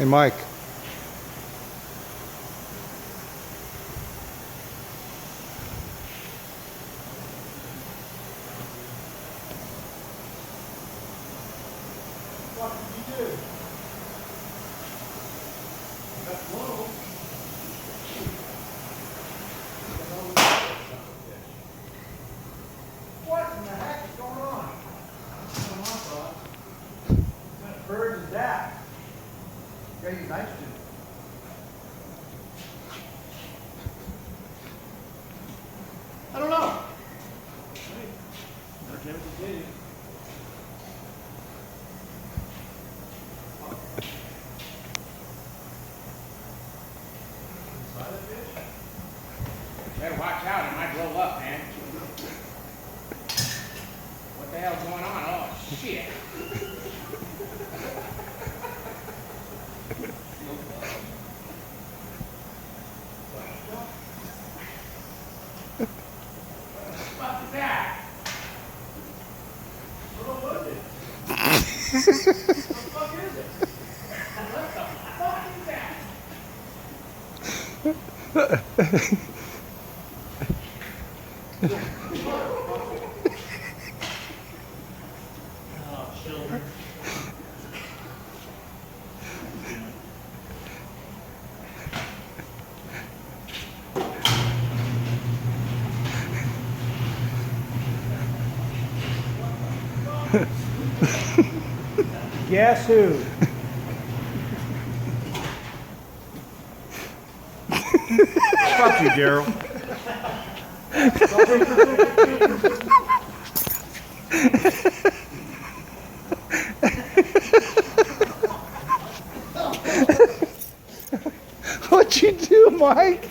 Hey, Mike. What did you do? Got low. What in the heck is going on? What's going on, bud? What kind of bird is that? Gotta use nitrogen. I don't know. Hey, never came to see you. Better watch out, it might blow up, man. What the hell's going on? Oh, shit. What is that? What was it? What the fuck is it? What the fuck is that? Oh, children. Guess who? Fuck you, Daryl. What'd you do, Mike?